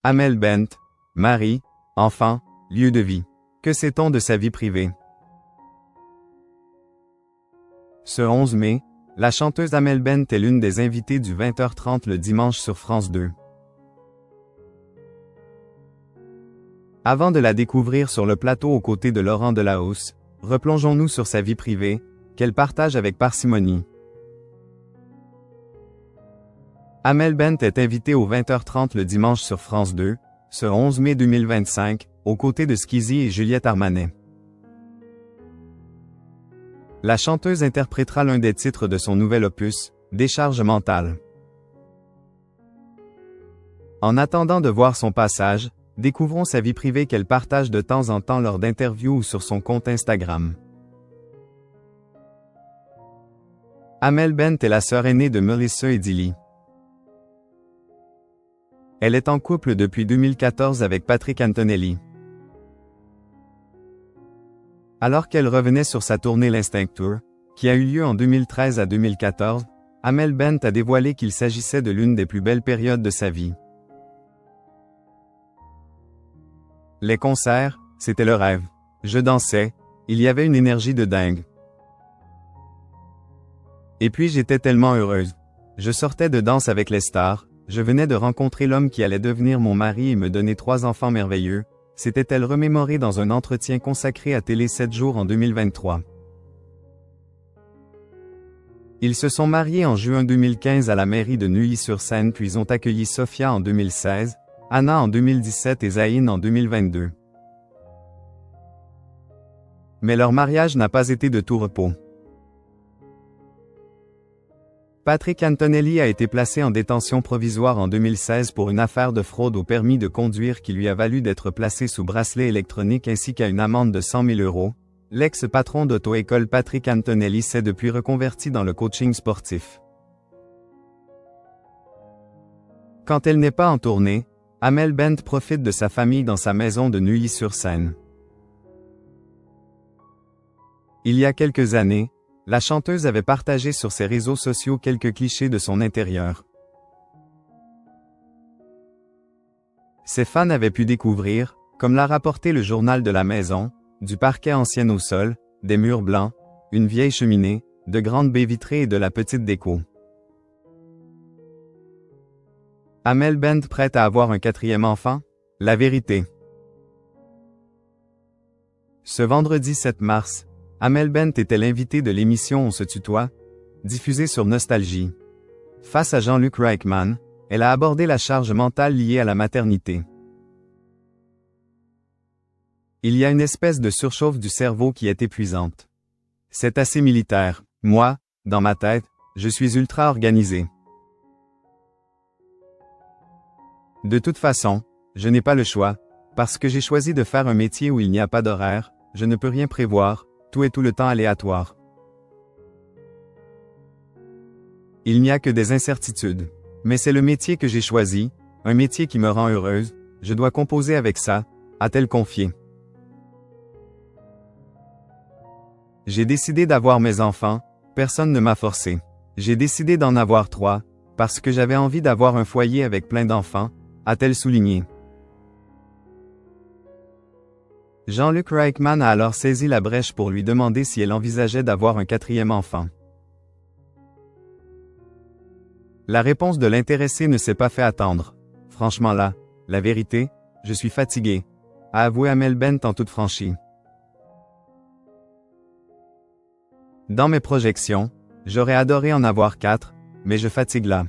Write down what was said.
Amel Bent, mari, enfant, lieu de vie. Que sait-on de sa vie privée? Ce 11 mai, la chanteuse Amel Bent est l'une des invitées du 20h30 le dimanche sur France 2. Avant de la découvrir sur le plateau aux côtés de Laurent Delahousse, replongeons-nous sur sa vie privée, qu'elle partage avec parcimonie. Amel Bent est invitée au 20h30 le dimanche sur France 2, ce 11 mai 2025, aux côtés de Skeezy et Juliette Armanet. La chanteuse interprétera l'un des titres de son nouvel opus, Décharge mentale. En attendant de voir son passage, découvrons sa vie privée qu'elle partage de temps en temps lors d'interviews ou sur son compte Instagram. Amel Bent est la sœur aînée de Melissa et Dilly. Elle est en couple depuis 2014 avec Patrick Antonelli. Alors qu'elle revenait sur sa tournée l'Instinct Tour, qui a eu lieu en 2013 à 2014, Amel Bent a dévoilé qu'il s'agissait de l'une des plus belles périodes de sa vie. Les concerts, c'était le rêve. Je dansais, il y avait une énergie de dingue. Et puis j'étais tellement heureuse. Je sortais de danse avec les stars, je venais de rencontrer l'homme qui allait devenir mon mari et me donner 3 enfants merveilleux, s'était-elle remémorée dans un entretien consacré à Télé 7 jours en 2023. Ils se sont mariés en juin 2015 à la mairie de Neuilly-sur-Seine puis ont accueilli Sophia en 2016, Anna en 2017 et Zayn en 2022. Mais leur mariage n'a pas été de tout repos. Patrick Antonelli a été placé en détention provisoire en 2016 pour une affaire de fraude au permis de conduire qui lui a valu d'être placé sous bracelet électronique ainsi qu'à une amende de 100 000 €. L'ex-patron d'auto-école Patrick Antonelli s'est depuis reconverti dans le coaching sportif. Quand elle n'est pas en tournée, Amel Bent profite de sa famille dans sa maison de Neuilly-sur-Seine. Il y a quelques années, la chanteuse avait partagé sur ses réseaux sociaux quelques clichés de son intérieur. Ses fans avaient pu découvrir, comme l'a rapporté le journal de la maison, du parquet ancien au sol, des murs blancs, une vieille cheminée, de grandes baies vitrées et de la petite déco. Amel Bent prête à avoir un 4e enfant? La vérité. Ce vendredi 7 mars, Amel Bent était l'invitée de l'émission On se tutoie, diffusée sur Nostalgie. Face à Jean-Luc Reichmann, elle a abordé la charge mentale liée à la maternité. Il y a une espèce de surchauffe du cerveau qui est épuisante. C'est assez militaire. Moi, dans ma tête, je suis ultra organisé. De toute façon, je n'ai pas le choix, parce que j'ai choisi de faire un métier où il n'y a pas d'horaire, je ne peux rien prévoir. Tout est tout le temps aléatoire. Il n'y a que des incertitudes. Mais c'est le métier que j'ai choisi, un métier qui me rend heureuse, je dois composer avec ça, a-t-elle confié. J'ai décidé d'avoir mes enfants, personne ne m'a forcé. J'ai décidé d'en avoir 3, parce que j'avais envie d'avoir un foyer avec plein d'enfants, a-t-elle souligné. Jean-Luc Reichmann a alors saisi la brèche pour lui demander si elle envisageait d'avoir un 4e enfant. La réponse de l'intéressé ne s'est pas fait attendre. Franchement là, la vérité, je suis fatigué, a avoué Amel Bent en toute franchise. Dans mes projections, j'aurais adoré en avoir 4, mais je fatigue là.